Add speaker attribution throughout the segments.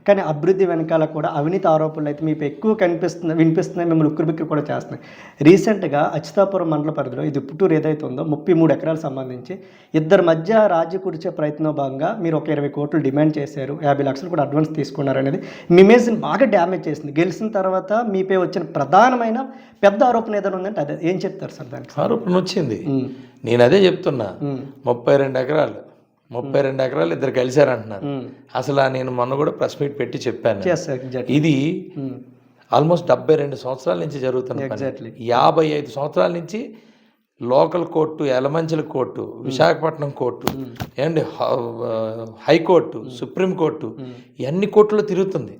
Speaker 1: కానీ అభివృద్ధి వెనకాల కూడా అవినీతి ఆరోపణలు అయితే మీకు ఎక్కువ వినిపిస్తున్నాయి, మిమ్మల్ని ఉక్కిరిబిక్కిరి కూడా చేస్తున్నాయి. రీసెంట్గా అచ్యుతాపురం మండల పరిధిలో ఇది పుట్టూరు ఏదైతే ఉందో 33 ఎకరాలకు సంబంధించి ఇద్దరి మధ్య రాజీ కుడిచే ప్రయత్నం భాగంగా మీరు ఒక 20 కోట్లు డిమాండ్ చేశారు, 50 లక్షలు కూడా అడ్వాన్స్ తీసుకున్నారు అనేది మీ ఇమేజ్ని బాగా డ్యామేజ్ చేసింది. గెలిచిన తర్వాత మీపై వచ్చిన ప్రధానమైన పెద్ద ఆరోపణ ఏదైనా ఉందంటే అదే ఏం చెప్తారు సార్? దానికి
Speaker 2: ఆరోపణ వచ్చింది, నేను అదే చెప్తున్నా. 32 ఎకరాలు ఇద్దరు కలిశారంటున్నారు. అసలు నేను మొన్న కూడా ప్రెస్ మీట్ పెట్టి చెప్పాను, ఇది ఆల్మోస్ట్ 72 సంవత్సరాల నుంచి జరుగుతున్న 55 సంవత్సరాల నుంచి local court, Yelamanchili court, Visakhapatnam court and high court, supreme court, ఇవన్నీ కోర్టులో తిరుగుతుంది.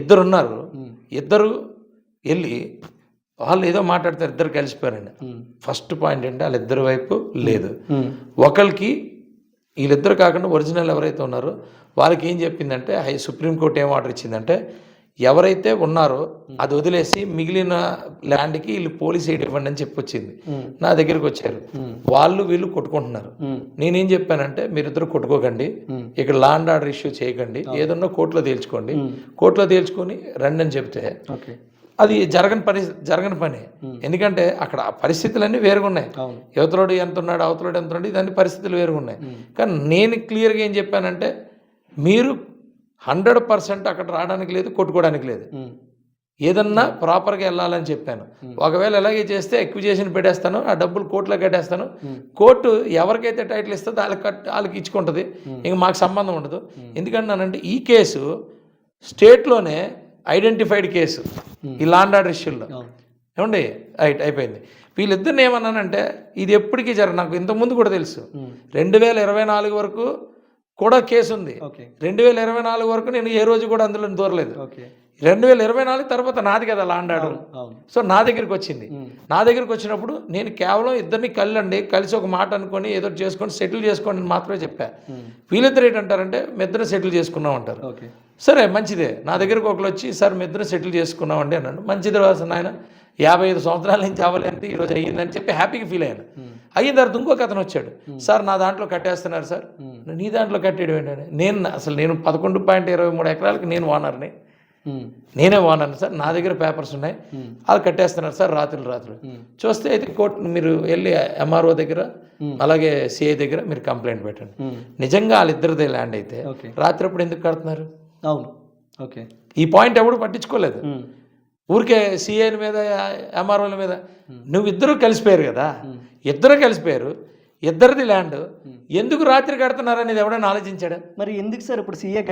Speaker 2: ఇద్దరు ఉన్నారు, ఇద్దరు వెళ్ళి వాళ్ళు ఏదో మాట్లాడతారు, ఇద్దరు కలిసిపోయారండి. ఫస్ట్ పాయింట్ అంటే వాళ్ళిద్దరి వైపు లేదు. ఒకరికి వీళ్ళిద్దరు కాకుండా ఒరిజినల్ ఎవరైతే ఉన్నారో వాళ్ళకి ఏం చెప్పిందంటే సుప్రీంకోర్టు ఏం ఆర్డర్ ఇచ్చిందంటే ఎవరైతే ఉన్నారో అది వదిలేసి మిగిలిన ల్యాండ్కి వీళ్ళు పోలీస్ ఎయిడ్ ఇవ్వండి అని చెప్పొచ్చింది. నా దగ్గరికి వచ్చారు, వాళ్ళు వీళ్ళు కొట్టుకుంటున్నారు. నేనేం చెప్పానంటే మీరిద్దరు కొట్టుకోకండి, ఇక్కడ లా అండ్ ఆర్డర్ ఇష్యూ చేయకండి, ఏదన్నా కోర్టులో తేల్చుకోండి, కోర్టులో తేల్చుకొని రండి అని చెప్తే అది జరగని పని. ఎందుకంటే అక్కడ పరిస్థితులన్నీ వేరుగా ఉన్నాయి. యువతలోడు ఎంత ఉన్నాడు, అవతలోడు ఎంత ఉన్నాడు, ఇదన్నీ పరిస్థితులు వేరుగా ఉన్నాయి. కానీ నేను క్లియర్గా ఏం చెప్పానంటే మీరు 100% అక్కడ రావడానికి లేదు, కొట్టుకోవడానికి లేదు, ఏదన్నా ప్రాపర్గా వెళ్ళాలని చెప్పాను. ఒకవేళ ఎలాగే చేస్తే ఎక్విజేషన్ పెట్టేస్తాను, ఆ డబ్బులు కోర్టులో కట్టేస్తాను, కోర్టు ఎవరికైతే టైటిల్ ఇస్తుందో వాళ్ళకి ఇచ్చుకుంటుంది, ఇంక మాకు సంబంధం ఉండదు. ఎందుకంటానంటే ఈ కేసు స్టేట్లోనే ఐడెంటిఫైడ్ కేసు ఈ లా అండ్ ఆర్డర్ ఇష్యూలో. ఏమండి అయిపోయింది. వీళ్ళిద్దరిని ఏమన్నానంటే ఇది ఎప్పటికీ నాకు ఇంతకుముందు కూడా తెలుసు, 2024 వరకు కూడా కేసు ఉంది. 2024 వరకు నేను ఏ రోజు కూడా అందులో దూరలేదు. 2024 తర్వాత నాది కదా లా అండ్ ఆర్డర్. సో నా దగ్గరికి వచ్చింది. నా దగ్గరికి వచ్చినప్పుడు నేను కేవలం ఇద్దరిని కలిసి ఒక మాట అనుకొని ఏదో చేసుకొని సెటిల్ చేసుకోండి అని మాత్రమే చెప్పా. వీళ్ళిద్దరు ఏంటంటారంటే మీ ఇద్దరు సెటిల్ చేసుకున్నాం అంటారు. సరే మంచిదే, నా దగ్గరకు ఒకరు వచ్చి సార్ మీ ఇద్దరు సెటిల్ చేసుకున్నామండి అన్నాడు. మంచిది రాసిన ఆయన 55 సంవత్సరాల నుంచి అవ్వలేంటి, ఈరోజు అయ్యిందని చెప్పి హ్యాపీగా ఫీల్ అయ్యాను. అయిన తర్వాత ఇంకొక అతను వచ్చాడు, సార్ నా దాంట్లో కట్టేస్తున్నారు సార్. నీ దాంట్లో కట్టేయడం ఏంటంటే నేను 11.23 ఎకరాలకి నేను ఓనర్ని, నేనే ఓనర్ని సార్, నా దగ్గర పేపర్స్ ఉన్నాయి, అది కట్టేస్తున్నారు సార్ రాత్రులు. చూస్తే అయితే కోర్టు మీరు వెళ్ళి ఎంఆర్ఓ దగ్గర అలాగే సిఐ దగ్గర మీరు కంప్లైంట్ పెట్టండి. నిజంగా వాళ్ళిద్దరిదే ల్యాండ్ అయితే రాత్రి ఎందుకు కడుతున్నారు?
Speaker 1: అవును, ఓకే.
Speaker 2: ఈ పాయింట్ ఎవడు పట్టించుకోలేదు. ఊరికే సిఐల మీద ఎంఆర్ఓల మీద ఇద్దరు కలిసిపోయారు కదా, ఇద్దరిది ల్యాండ్ ఎందుకు రాత్రి కడుతున్నారనేది ఎవడైనా ఆలోచించాడా?
Speaker 1: మరి ఎందుకు సార్ ఇప్పుడు సీఏ